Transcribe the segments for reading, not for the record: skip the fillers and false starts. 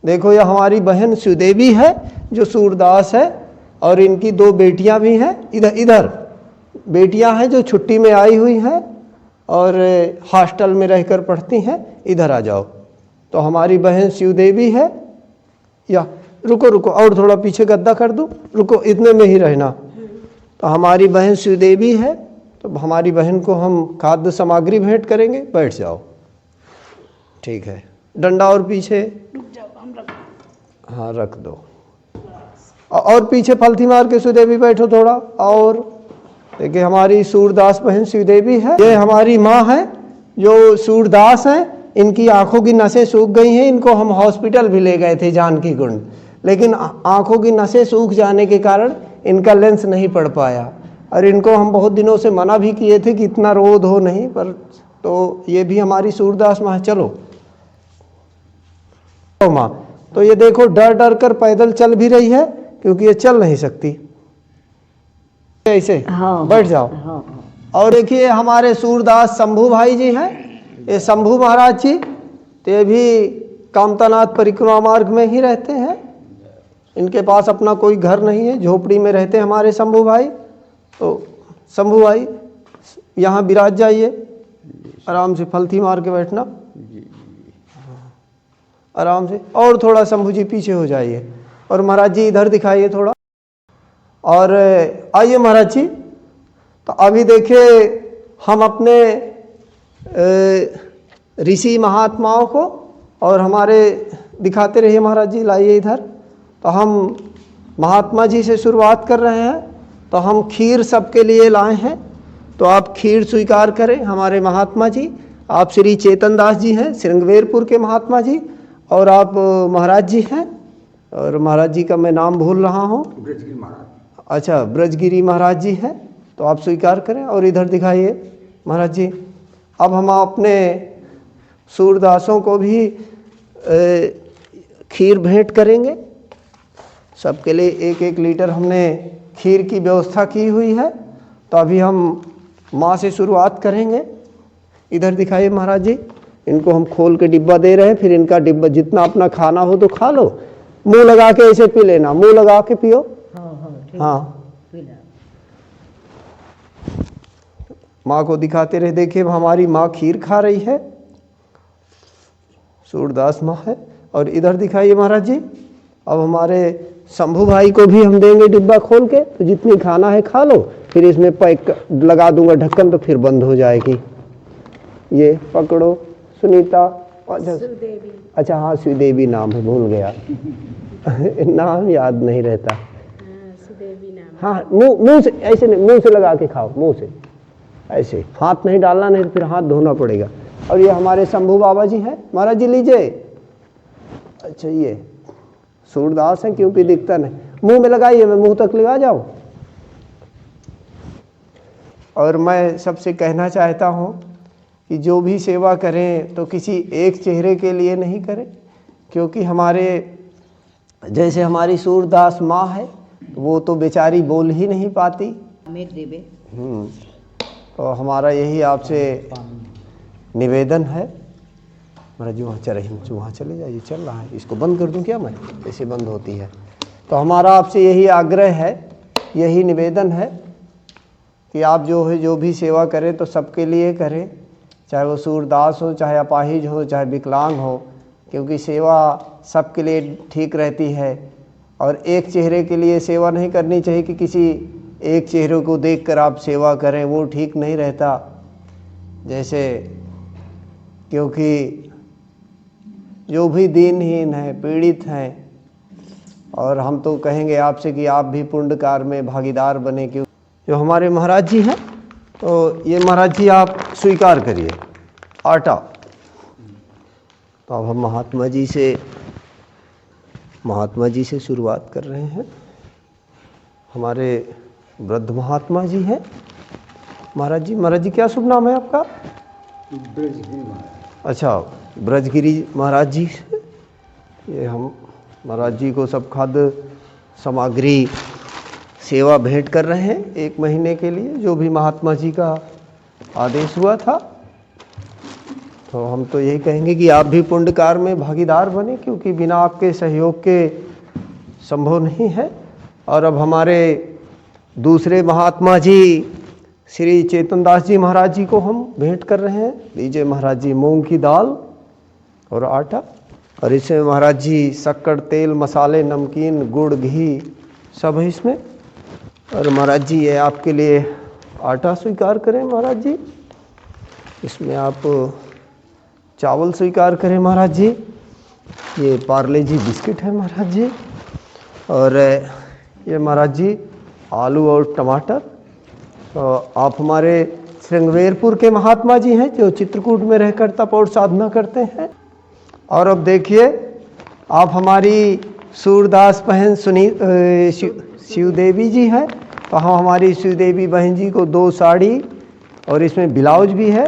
देखो यह हमारी बहन सुदेवी है जो सूरदास है, और इनकी 2 बेटियां भी हैं। इधर इधर बेटियां हैं जो छुट्टी में आई हुई हैं और हॉस्टल में रहकर पढ़ती हैं। इधर आ जाओ। तो हमारी बहन शिवदेवी है। या रुको रुको, और थोड़ा पीछे गद्दा कर दूं, रुको, इतने में ही रहना। तो हमारी बहन शिवदेवी है, तो हमारी बहन को हम खाद्य सामग्री भेंट करेंगे। बैठ जाओ, ठीक है। डंडा और पीछे, हाँ रख दो, और पीछे फलथी मार के सुदेवी बैठो थोड़ा। और देखिए हमारी सूरदास बहन शिवदेवी है। ये हमारी माँ है जो सूरदास है। इनकी आंखों की नसें सूख गई हैं। इनको हम हॉस्पिटल भी ले गए थे जानकी कुंड, लेकिन आंखों की नसें सूख जाने के कारण इनका लेंस नहीं पड़ पाया। और इनको हम बहुत दिनों से मना भी किए थे कि इतना रो धो नहीं, पर तो ये भी हमारी सूरदास माँ। चलो माँ, तो ये देखो डर डर कर पैदल चल भी रही है क्योंकि ये चल नहीं सकती। ऐसे हाँ, बैठ जाओ। हाँ। और देखिए हमारे सूरदास शंभू भाई जी हैं। ये शंभू महाराज जी, तो ये भी कामतानाथ परिक्रमा मार्ग में ही रहते हैं। इनके पास अपना कोई घर नहीं है, झोपड़ी में रहते हैं हमारे शंभू भाई। तो शंभू भाई यहाँ विराज जाइए, आराम से फलथी मार के बैठना, आराम से। और थोड़ा शंभू जी पीछे हो जाइए, और महाराज जी इधर दिखाइए थोड़ा। और आइए महाराज जी। तो अभी देखिए हम अपने ऋषि महात्माओं को और हमारे दिखाते रहिए महाराज जी। लाइए इधर। तो हम महात्मा जी से शुरुआत कर रहे हैं। तो हम खीर सबके लिए लाए हैं, तो आप खीर स्वीकार करें। हमारे महात्मा जी, आप श्री चेतन दास जी हैं, श्रृंगवेरपुर के महात्मा जी, और आप महाराज जी हैं। और महाराज जी का मैं नाम भूल रहा हूँ, ब्रजगिरी महाराज। अच्छा, ब्रजगिरी महाराज जी हैं। तो आप स्वीकार करें और इधर दिखाइए महाराज जी। अब हम अपने सूरदासों को भी खीर भेंट करेंगे। सबके लिए 1-1 लीटर हमने खीर की व्यवस्था की हुई है। तो अभी हम माँ से शुरुआत करेंगे। इधर दिखाइए महाराज जी। इनको हम खोल के डिब्बा दे रहे हैं। फिर इनका डिब्बा जितना अपना खाना हो तो खा लो, मुंह लगा के ऐसे पी लेना, मुंह लगा के पियो। हाँ, माँ को दिखाते रहे। देखिए हमारी माँ खीर खा रही है, सूरदास माँ है। और इधर दिखाइए महाराज जी। अब हमारे शंभू भाई को भी हम देंगे डिब्बा खोल के, तो जितनी खाना है खा लो। फिर इसमें पैक लगा दूंगा ढक्कन, तो फिर बंद हो जाएगी। ये पकड़ो सुनीता। अच्छा हाँ, श्रीदेवी नाम है, भूल गया नाम याद नहीं रहता। हाँ, मुंह से ऐसे नहीं, मुंह से लगा के खाओ, मुंह से ऐसे, हाथ नहीं डालना, नहीं फिर हाथ धोना पड़ेगा। और ये हमारे शंभू बाबा जी हैं। महाराज जी लीजिए। अच्छा, ये सूरदास हैं क्योंकि दिखता नहीं, मुंह में लगाइए, मैं मुंह तक लगा जाऊं। और मैं सबसे कहना चाहता हूं कि जो भी सेवा करें तो किसी एक चेहरे के लिए नहीं करें, क्योंकि हमारे जैसे हमारी सूरदास माँ है, वो तो बेचारी बोल ही नहीं पाती। तो हमारा यही आपसे निवेदन है। महाराज जी वहाँ चले जाइए, चल रहा है, इसको बंद कर दूं क्या मैं? ऐसे बंद होती है। तो हमारा आपसे यही आग्रह है, यही निवेदन है कि आप जो भी सेवा करें तो सबके लिए करें, चाहे वो सूरदास हो, चाहे अपाहिज हो, चाहे विकलांग हो, क्योंकि सेवा सबके लिए ठीक रहती है। और एक चेहरे के लिए सेवा नहीं करनी चाहिए कि किसी एक चेहरे को देखकर आप सेवा करें, वो ठीक नहीं रहता। जैसे क्योंकि जो भी दीनहीन है, पीड़ित हैं, और हम तो कहेंगे आपसे कि आप भी पुण्य कार्य में भागीदार बने। क्यों जो हमारे महाराज जी हैं, तो ये महाराज जी आप स्वीकार करिए आटा। तो अब हम महात्मा जी से शुरुआत कर रहे हैं। हमारे वृद्ध महात्मा जी हैं। महाराज जी क्या शुभ नाम है आपका? ब्रजगिरी महाराज। अच्छा, ब्रजगिरी महाराज जी। ये हम महाराज जी को सब खाद्य सामग्री सेवा भेंट कर रहे हैं 1 महीने के लिए, जो भी महात्मा जी का आदेश हुआ था। तो हम तो यही कहेंगे कि आप भी पुण्यकार में भागीदार बने, क्योंकि बिना आपके सहयोग के संभव नहीं है। और अब हमारे दूसरे महात्मा जी श्री चेतनदास जी महाराज जी को हम भेंट कर रहे हैं। लीजिए महाराज जी, मूंग की दाल और आटा, और इसमें महाराज जी शक्कर, तेल, मसाले, नमकीन, गुड़, घी सब है इसमें। और महाराज जी ये आपके लिए आटा स्वीकार करें महाराज जी, इसमें आप चावल स्वीकार करें महाराज जी, ये पार्ले जी बिस्किट है महाराज जी, और ये महाराज जी आलू और टमाटर। तो आप हमारे श्रृंगवेरपुर के महात्मा जी हैं जो चित्रकूट में रहकर तप और साधना करते हैं। और अब देखिए आप हमारी सूरदास बहन शिवदेवी जी हैं, तो हम हमारी शिवदेवी बहन जी को 2 साड़ी और इसमें ब्लाउज भी है।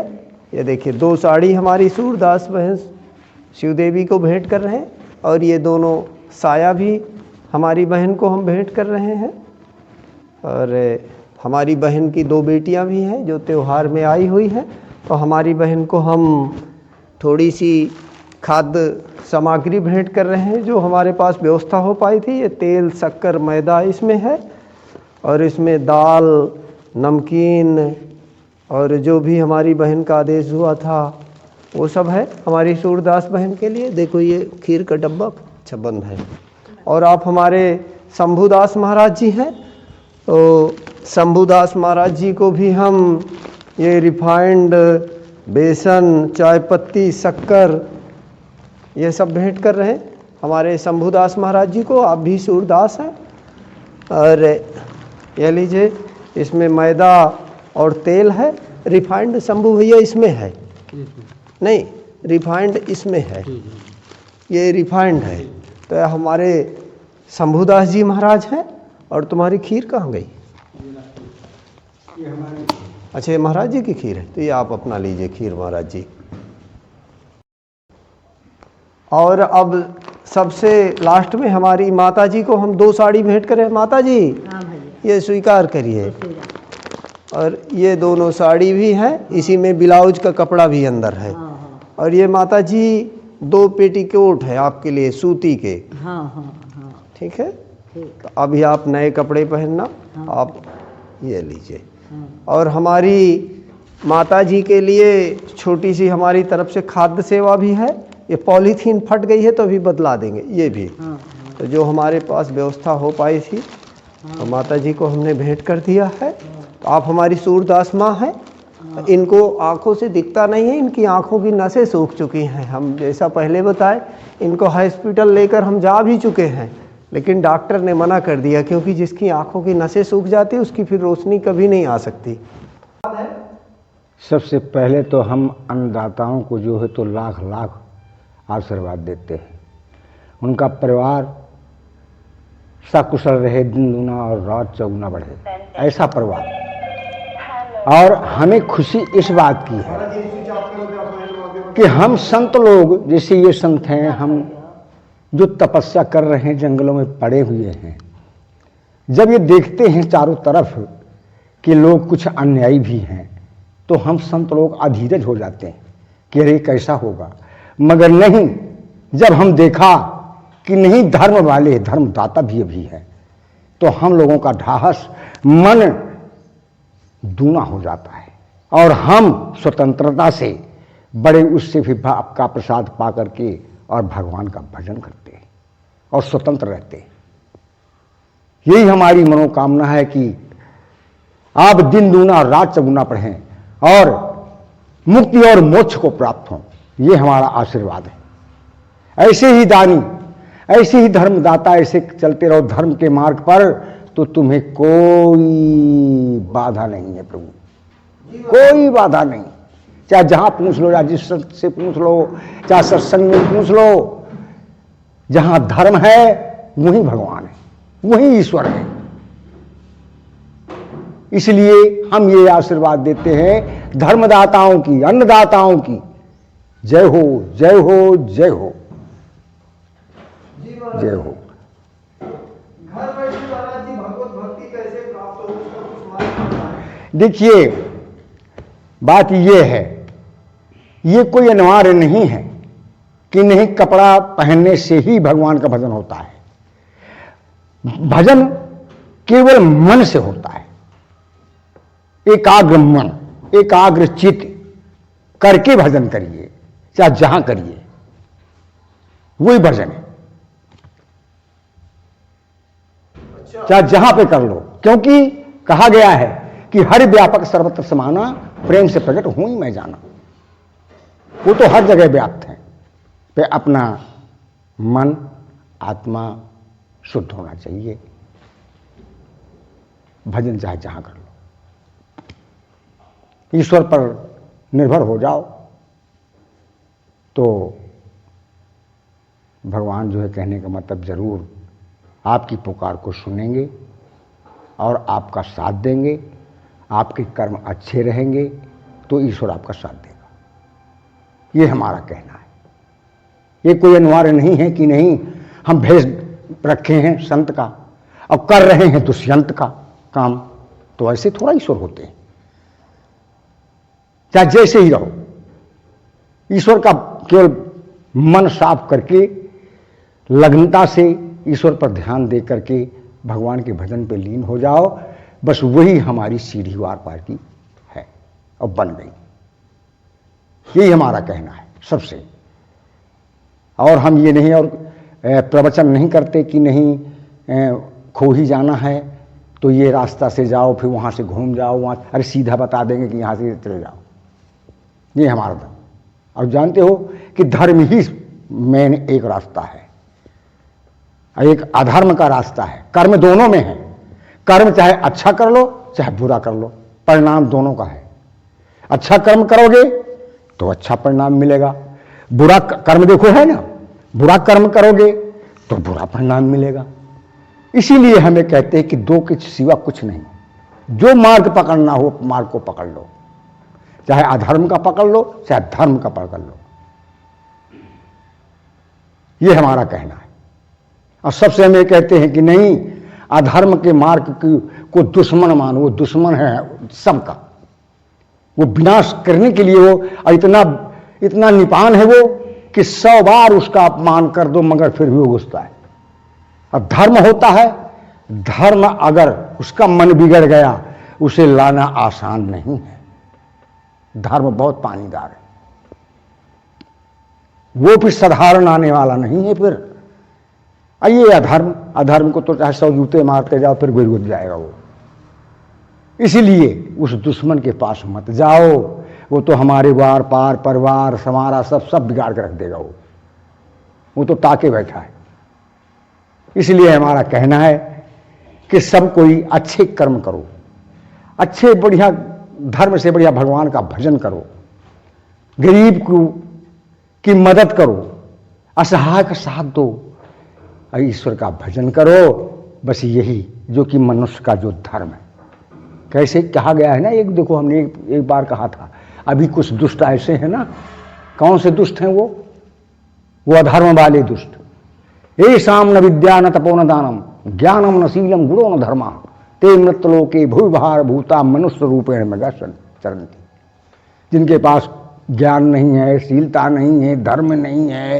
ये देखिए 2 साड़ी हमारी सूरदास बहन शिवदेवी को भेंट कर रहे हैं, और ये दोनों साया भी हमारी बहन को हम भेंट कर रहे हैं। और हमारी बहन की 2 बेटियां भी हैं जो त्यौहार में आई हुई हैं, तो हमारी बहन को हम थोड़ी सी खाद्य सामग्री भेंट कर रहे हैं जो हमारे पास व्यवस्था हो पाई थी। ये तेल, शक्कर, मैदा इसमें है, और इसमें दाल, नमकीन और जो भी हमारी बहन का आदेश हुआ था वो सब है हमारी सूरदास बहन के लिए। देखो ये खीर का डब्बा अच्छा बंद है। और आप हमारे शंभुदास महाराज जी हैं, तो शंभुदास महाराज जी को भी हम ये रिफाइंड, बेसन, चाय पत्ती, शक्कर ये सब भेंट कर रहे हैं हमारे शंभुदास महाराज जी को। आप भी सूरदास हैं। और ये लीजिए, इसमें मैदा और तेल है। रिफाइंड शंभू भैया इसमें है नहीं, रिफाइंड इसमें है, ये रिफाइंड है। तो हमारे शंभुदास जी महाराज हैं। और तुम्हारी खीर कहाँ गई? अच्छा ये महाराज जी की खीर है, तो ये आप अपना लीजिए खीर महाराज जी। और अब सबसे लास्ट में हमारी माता जी को हम 2 साड़ी भेंट करें। माता जी ये स्वीकार करिए। और ये दोनों साड़ी भी हैं, इसी में ब्लाउज का कपड़ा भी अंदर है। और ये माता जी 2 पेटीकोट है आपके लिए सूती के। ठीक है, तो अभी आप नए कपड़े पहनना, आप ये लीजिए। और हमारी माता जी के लिए छोटी सी हमारी तरफ से खाद्य सेवा भी है। ये पॉलीथीन फट गई है तो अभी बदला देंगे ये भी। तो जो हमारे पास व्यवस्था हो पाई थी तो माता जी को हमने भेंट कर दिया है। तो आप हमारी सूरदास माँ हैं। इनको आंखों से दिखता नहीं है, इनकी आंखों की नसें सूख चुकी हैं। हम जैसा पहले बताए, इनको हॉस्पिटल लेकर हम जा भी चुके हैं, लेकिन डॉक्टर ने मना कर दिया, क्योंकि जिसकी आंखों की नसें सूख जाती उसकी फिर रोशनी कभी नहीं आ सकती। सबसे पहले तो हम अन्नदाताओं को जो है तो लाख लाख आशीर्वाद देते हैं। उनका परिवार सकुशल रहे, दिन दूना और रात चौगुना बढ़े, ऐसा परिवार। और हमें खुशी इस बात की है कि हम संत लोग, जैसे ये संत हैं, हम जो तपस्या कर रहे हैं, जंगलों में पड़े हुए हैं, जब ये देखते हैं चारों तरफ कि लोग कुछ अन्यायी भी हैं, तो हम संत लोग अधीरज हो जाते हैं कि अरे कैसा होगा। मगर नहीं, जब हम देखा कि नहीं धर्म वाले, धर्मदाता भी अभी हैं, तो हम लोगों का ढाहस, मन दूना हो जाता है। और हम स्वतंत्रता से बड़े उससे भी आपका प्रसाद पा करके और भगवान का भजन करते हैं और स्वतंत्र रहते हैं। यही हमारी मनोकामना है कि आप दिन दूना रात चौगुना पढ़ें और मुक्ति और मोक्ष को प्राप्त हों, ये हमारा आशीर्वाद है। ऐसे ही दानी, ऐसे ही धर्मदाता, ऐसे चलते रहो धर्म के मार्ग पर, तो तुम्हें कोई बाधा नहीं है प्रभु, कोई बाधा नहीं। चाहे जहां पूछ लो, चाहे जिस संत से पूछ लो, चाहे सत्संग में पूछ लो, जहां धर्म है वहीं भगवान है, वहीं ईश्वर है। इसलिए हम ये आशीर्वाद देते हैं धर्मदाताओं की, अन्नदाताओं की, जय हो, जय हो, जय हो, जय हो। घर बैठे महाराज जी भगवत भक्ति कैसे प्राप्त हो, उसका कुछ मार्ग बताएं। देखिए बात ये है, ये कोई अनिवार्य नहीं है कि नहीं कपड़ा पहनने से ही भगवान का भजन होता है। भजन केवल मन से होता है। एकाग्र मन, एकाग्र चित्त करके भजन करिए, चाहे जहां करिए, वही भजन है। चाहे जहां पे कर लो, क्योंकि कहा गया है कि हर व्यापक सर्वत्र समाना, प्रेम से प्रकट हूं ही मैं जाना। वो तो हर जगह व्याप्त है। पे अपना मन, आत्मा शुद्ध होना चाहिए। भजन चाहे जहां कर लो, ईश्वर पर निर्भर हो जाओ, तो भगवान जो है, कहने का मतलब जरूर आपकी पुकार को सुनेंगे और आपका साथ देंगे। आपके कर्म अच्छे रहेंगे तो ईश्वर आपका साथ देगा। ये हमारा कहना है। ये कोई अनिवार्य नहीं है कि नहीं हम भेष रखे हैं संत का और कर रहे हैं दुष्यंत का काम, तो ऐसे थोड़ा ईश्वर होते हैं। चाहे जैसे ही रहो, ईश्वर का केवल मन साफ करके लग्नता से ईश्वर पर ध्यान दे करके भगवान के भजन पे लीन हो जाओ, बस वही हमारी सीढ़ी वार पार की है और बन गई। यही हमारा कहना है सबसे। और हम ये नहीं और प्रवचन नहीं करते कि नहीं खो ही जाना है तो ये रास्ता से जाओ, फिर वहाँ से घूम जाओ, वहाँ अरे सीधा बता देंगे कि यहाँ से चले जाओ। ये हमारा धर्म। और जानते हो कि धर्म ही मेन एक रास्ता है, एक अधर्म का रास्ता है। कर्म दोनों में है। कर्म चाहे अच्छा कर लो चाहे बुरा कर लो, परिणाम दोनों का है। अच्छा कर्म करोगे तो अच्छा परिणाम मिलेगा, बुरा कर्म देखो है ना, बुरा कर्म करोगे तो बुरा परिणाम मिलेगा। इसीलिए हमें कहते हैं कि दो के सिवा कुछ नहीं। जो मार्ग पकड़ना हो मार्ग को पकड़ लो, चाहे अधर्म का पकड़ लो चाहे धर्म का पकड़ लो। यह हमारा कहना है। और सबसे हम ये कहते हैं कि नहीं, अधर्म के मार्ग को दुश्मन मानो। वो दुश्मन है सबका, वो विनाश करने के लिए वो इतना निपान है वो कि 100 बार उसका अपमान कर दो मगर फिर भी वो घुसता है। अब धर्म होता है, धर्म अगर उसका मन बिगड़ गया उसे लाना आसान नहीं है। धर्म बहुत पानीदार है, वो फिर साधारण आने वाला नहीं है। फिर आइए अधर्म को तो चाहे 100 जूते मारते जाओ फिर गिर जाएगा वो। इसीलिए उस दुश्मन के पास मत जाओ, वो तो हमारे वार पार परिवार हमारा सब बिगाड़ के रख देगा। वो तो ताके बैठा है। इसलिए हमारा कहना है कि सब कोई अच्छे कर्म करो, अच्छे बढ़िया धर्म से बढ़िया भगवान का भजन करो, गरीब की मदद करो, असहाय का साथ दो, ईश्वर का भजन करो। बस यही जो कि मनुष्य का जो धर्म है। कैसे कहा गया है ना, एक देखो हमने एक बार कहा था, अभी कुछ दुष्ट ऐसे हैं ना। कौन से दुष्ट हैं वो अधर्म वाले दुष्ट। ये शाम न विद्या न तपो न दानम ज्ञानम न शीलम गुणो न धर्मा ते मृतलोके भूभार भूता मनुष्य रूपेण मगा चरन्ति। जिनके पास ज्ञान नहीं है, शीलता नहीं है, धर्म नहीं है,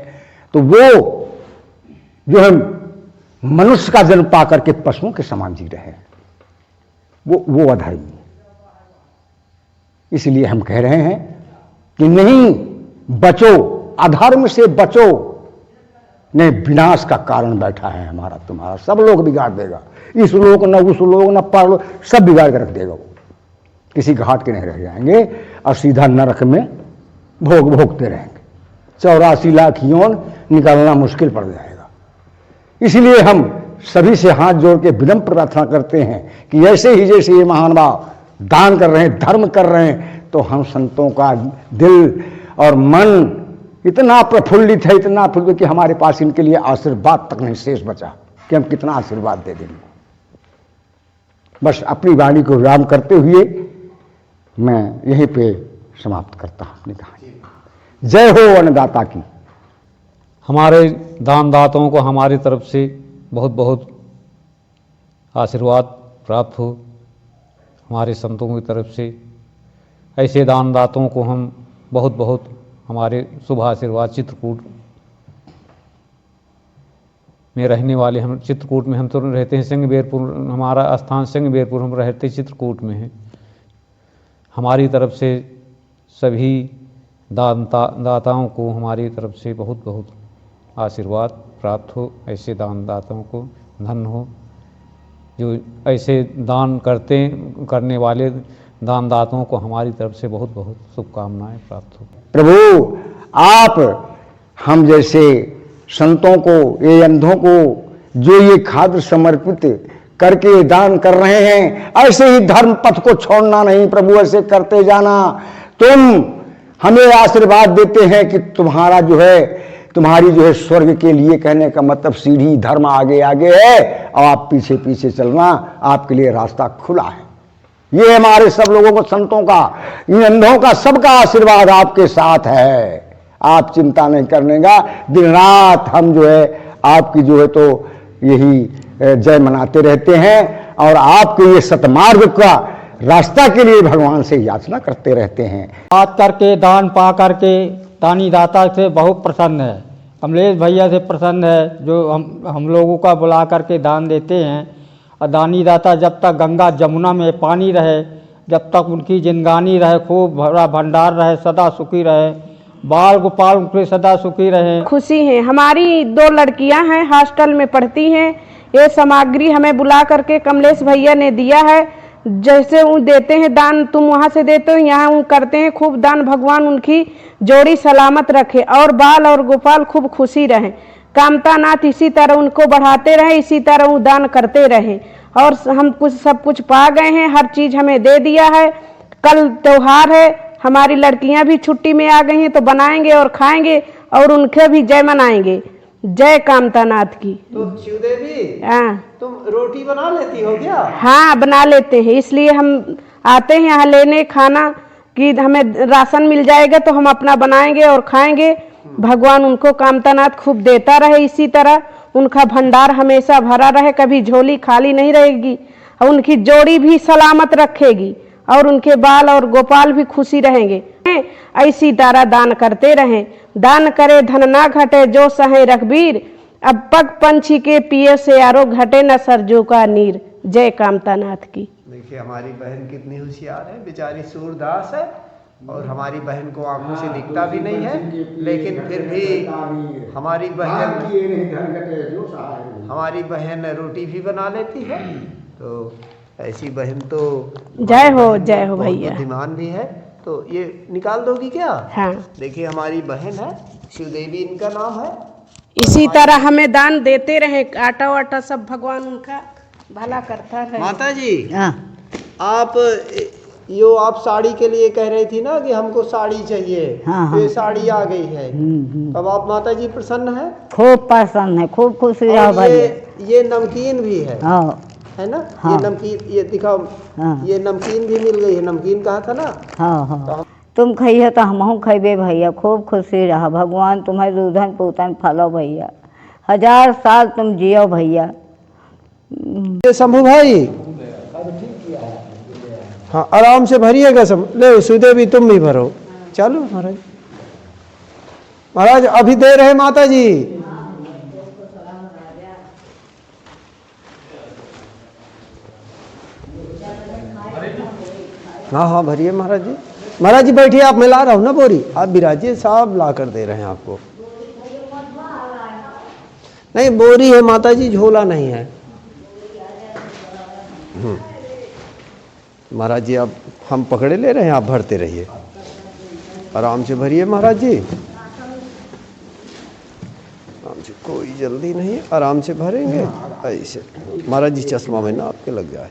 तो वो जो है मनुष्य का जन्म पा करके पशुओं के समान जी रहे हैं, वो अधर्मी है। इसलिए हम कह रहे हैं कि नहीं, बचो, अधर्म से बचो। नहीं, विनाश का कारण बैठा है हमारा तुम्हारा, सब लोग बिगाड़ देगा। इस लोग न उस लोग न पर लोग, सब बिगाड़ के रख देगा वो। किसी घाट के नहीं रह जाएंगे और सीधा नरक में भोगते रहेंगे। 84 लाख यौन निकालना मुश्किल पड़ जाएगा। इसलिए हम सभी से हाथ जोड़ के विनम्र प्रार्थना करते हैं कि ऐसे ही जैसे ये महानुभाव दान कर रहे हैं, धर्म कर रहे हैं, तो हम संतों का दिल और मन इतना प्रफुल्लित है, इतना प्रफुल्लित कि हमारे पास इनके लिए आशीर्वाद तक नहीं शेष बचा कि हम कितना आशीर्वाद दे देंगे। बस अपनी वाणी को विराम करते हुए मैं यहीं पे समाप्त करता हूं अपनी कहानी। जय हो अन्नदाता की। हमारे दान दाताओं को हमारी तरफ से बहुत बहुत आशीर्वाद प्राप्त हो। हमारे संतों की तरफ से ऐसे दान दाताओं को हम बहुत बहुत हमारे शुभ आशीर्वाद चित्रकूट में रहने वाले, हम चित्रकूट में हम तो रहते हैं सिंहबेरपुर, हमारा स्थान सिंहबेरपुर, हम रहते चित्रकूट में हैं। हमारी तरफ से सभी दाताओं को हमारी तरफ से बहुत बहुत आशीर्वाद प्राप्त हो। ऐसे दानदाताओं को धन हो, जो ऐसे दान करने वाले दानदाताओं को हमारी तरफ से बहुत बहुत शुभकामनाएं प्राप्त हो। प्रभु, आप हम जैसे संतों को, ये अंधों को जो ये खाद्य समर्पित करके दान कर रहे हैं, ऐसे ही धर्म पथ को छोड़ना नहीं प्रभु, ऐसे करते जाना। तुम हमें आशीर्वाद देते हैं कि तुम्हारी जो है स्वर्ग के लिए, कहने का मतलब सीढ़ी धर्म आगे आगे है और आप पीछे पीछे चलना, आपके लिए रास्ता खुला है। ये हमारे सब लोगों को, संतों का, इन अंधों का, सबका आशीर्वाद आपके साथ है। आप चिंता नहीं करने का, दिन रात हम जो है आपकी जो है तो यही जय मनाते रहते हैं और आपके ये सतमार्ग का रास्ता के लिए भगवान से याचना करते रहते हैं। बात करके, दान पा करके दानी दाता से बहुत प्रसन्न है। कमलेश भैया से प्रसन्न है, जो हम लोगों का बुला करके दान देते हैं। और दानी दाता जब तक गंगा जमुना में पानी रहे, जब तक उनकी जिंदगानी रहे, खूब भरा भंडार रहे, सदा सुखी रहे, बाल गोपाल उनके सदा सुखी रहे। खुशी है। हमारी 2 लड़कियां हैं, हॉस्टल में पढ़ती हैं। ये सामग्री हमें बुला करके कमलेश भैया ने दिया है। जैसे वो देते हैं दान, तुम वहाँ से देते हो, यहाँ वो करते हैं खूब दान। भगवान उनकी जोड़ी सलामत रखे और बाल और गोपाल खूब खुशी रहें। कामता नाथ इसी तरह उनको बढ़ाते रहे, इसी तरह वो दान करते रहे। और हम सब कुछ पा गए हैं, हर चीज हमें दे दिया है। कल त्योहार है, हमारी लड़कियां भी छुट्टी में आ गई हैं, तो बनाएंगे और खाएंगे और उनके भी जय मनाएंगे। जय कामता नाथ की। तो शिवदेवी, हाँ, तुम रोटी बना लेती हो क्या? हाँ, बना लेते हैं। इसलिए हम आते हैं यहाँ लेने खाना कि हमें राशन मिल जाएगा तो हम अपना बनाएंगे और खाएंगे। भगवान उनको कामता नाथ खूब देता रहे, इसी तरह उनका भंडार हमेशा भरा रहे, कभी झोली खाली नहीं रहेगी। और उनकी जोड़ी भी सलामत रखेगी और उनके बाल और गोपाल भी खुशी रहेंगे। ऐसी तरह दान करते रहें। दान करे धन ना घटे, जो सहे रघबीर। अब पग पंछी के पिए से यारो, घटे न सरजू का नीर। जय कामता नाथ की। देखिए हमारी बहन कितनी होशियार है, बेचारी सूरदास है और हमारी बहन को आंखों से दिखता भी नहीं है, लेकिन फिर भी हमारी बहन रोटी भी बना लेती है। तो ऐसी बहन तो जय हो भैया। बुद्धिमान भी है। तो ये निकाल दोगी क्या? हाँ, देखिए हमारी बहन है शिवदेवी, इनका नाम है। इसी तरह हमें दान देते रहे, आटा वाटा सब भगवान उनका भला करता है। माता जी, आप साड़ी के लिए कह रही थी ना कि हमको साड़ी चाहिए। तो ये साड़ी आ गई है। अब आप माता जी प्रसन्न है? खूब प्रसन्न है, खूब खुशी रहो भैया। ये नमकीन भी है, है ना? हाँ। ये नमकीन, ये दिखाओ। हाँ। ये नमकीन भी मिल गई है। नमकीन कहा था ना? हाँ। तुम खइए तो हमहू खइबे भैया। खूब खुशी रहा, भगवान तुम्हें दूधन पूतन फलो भैया। 1000 साल तुम जियो भैया। ये शंभू भाई, हाँ आराम से भरिएगा सब। ले सुदेवी तुम भी भरो। चलो महाराज, महाराज अभी दे रहे माता जी। हाँ भरिए महाराज जी। महाराज जी बैठिए, आप, मैं ला रहा हूँ ना बोरी, आप विराजिए, साहब ला कर दे रहे हैं आपको। नहीं बोरी है माता जी, झोला नहीं है। महाराज जी आप, हम पकड़े ले रहे हैं, आप भरते रहिए, आराम से भरिए महाराज जी, आराम से, कोई जल्दी नहीं, आराम से भरेंगे ऐसे। महाराज जी चश्मा में ना आपके लग जाए।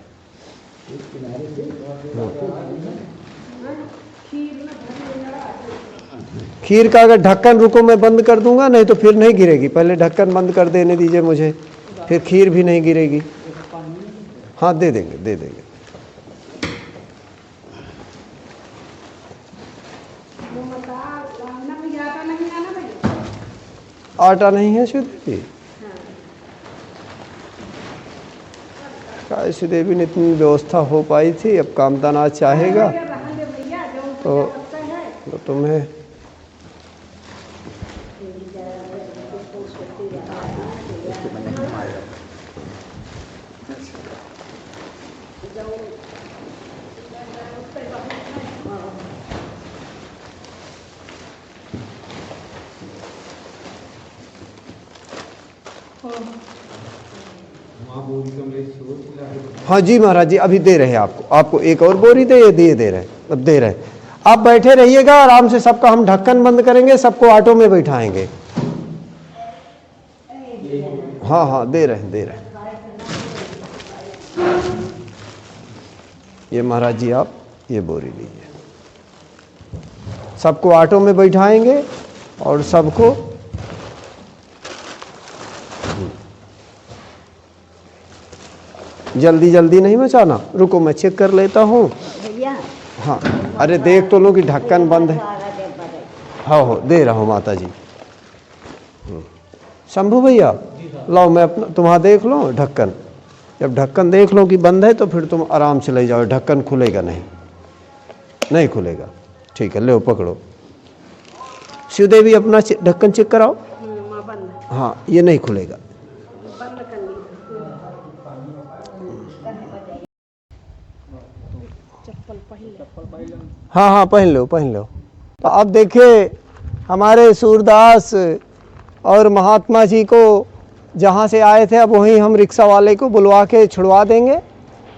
खीर का अगर ढक्कन, रुको मैं बंद कर दूंगा, नहीं तो फिर नहीं गिरेगी। पहले ढक्कन बंद कर देने दीजिए मुझे, फिर खीर भी नहीं गिरेगी। हाँ दे देंगे, दे देंगे। आटा नहीं है सुदेवी? क्या सुदेवी ने इतनी व्यवस्था हो पाई थी, अब कामता नाथ चाहेगा तो तुम्हें हाँ जी महाराज जी, अभी दे रहे हैं आपको, आपको एक और बोरी दे रहे हैं, अब दे रहे हैं। आप बैठे रहिएगा आराम से, सबका हम ढक्कन बंद करेंगे, सबको ऑटो में बैठाएंगे। हाँ हाँ दे रहे हैं। ये महाराज जी आप ये बोरी लीजिए, सबको ऑटो में बैठाएंगे और सबको जल्दी जल्दी नहीं मचाना, रुको मैं चेक कर लेता हूँ। हाँ अरे देख तो लो कि ढक्कन बंद है। हाँ हो दे रहा हूँ माता जी। शंभू भैया लाओ, मैं अपना तुम्हारा देख लो ढक्कन, जब ढक्कन देख लो कि बंद है तो फिर तुम आराम से ले जाओ, ढक्कन खुलेगा नहीं खुलेगा। ठीक है, ले पकड़ो। शिवदेवी अपना ढक्कन चेक कराओ। हाँ ये नहीं खुलेगा। हाँ हाँ पहन लो। तो अब देखिए हमारे सूरदास और महात्मा जी को जहाँ से आए थे, अब वहीं हम रिक्शा वाले को बुलवा के छुड़वा देंगे।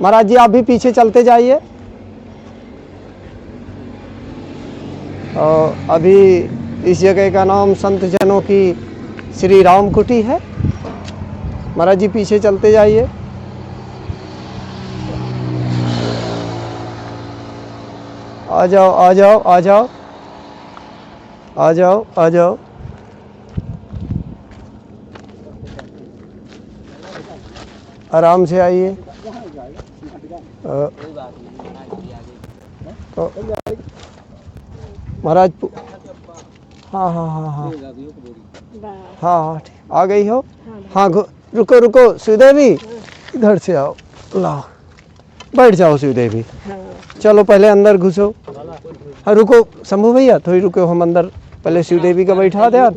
महाराज जी आप भी पीछे चलते जाइए। और अभी इस जगह का नाम संत जनों की श्री राम कुटी है। महाराज जी पीछे चलते जाइए। आ जाओ। आराम से आइए। महाराज हाँ ठीक, आ गई हो। हाँ रुको श्रीदेवी, इधर से आओ, लाओ बैठ जाओ श्रीदेवी। चलो पहले अंदर घुसो। हाँ रुको शंभू भैया, थोड़ी रुको, हम अंदर पहले शिवदेवी का बैठा दे आप।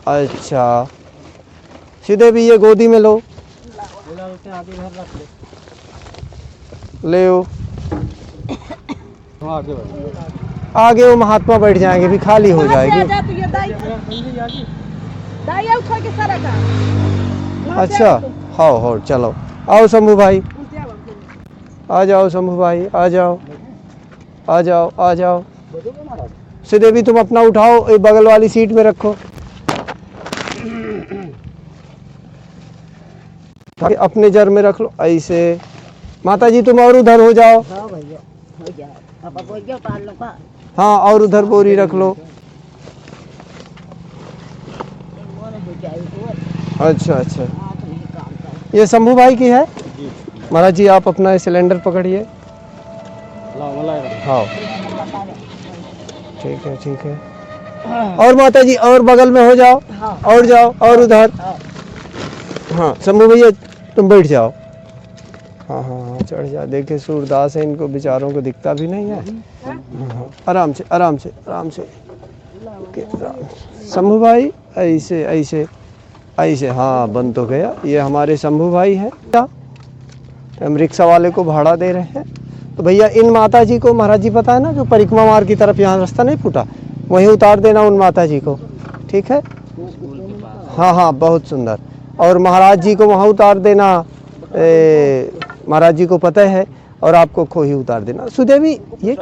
अच्छा शिवदेवी ये गोदी में लो, ले आगे वो महात्मा बैठ जाएंगे, भी खाली हो जाएगी। अच्छा हाँ चलो आओ शंभू भाई, आ जाओ शंभू भाई, आ जाओ। श्रीदेवी तुम अपना उठाओ, एक बगल वाली सीट में रखो। अपने जर में रख लो ऐसे। माता जी तुम और उधर हो जाओ। हाँ और उधर बोरी रख लो। अच्छा ये शंभू भाई की है। महाराज जी आप अपना सिलेंडर पकड़िए। हाँ ठीक है। और माता जी और बगल में हो जाओ। और जाओ और उधर। हाँ शंभू भैया तुम बैठ जाओ। हाँ चढ़ जा। देखिए सूरदास है, इनको बेचारों को दिखता भी नहीं है। आराम से शंभू भाई ऐसे। हाँ बंद तो गया। ये हमारे शंभू भाई हैं, हम रिक्शा वाले को भाड़ा दे रहे हैं। तो भैया इन माता जी को, महाराज जी पता है ना, जो परिक्रमा मार्ग की तरफ यहाँ रास्ता नहीं फूटा, वहीं उतार देना उन माता जी को, ठीक है। हाँ बहुत सुंदर। और महाराज जी को वहाँ उतार देना, महाराज जी को पता है, और आपको खोही उतार देना। सुदेवी ये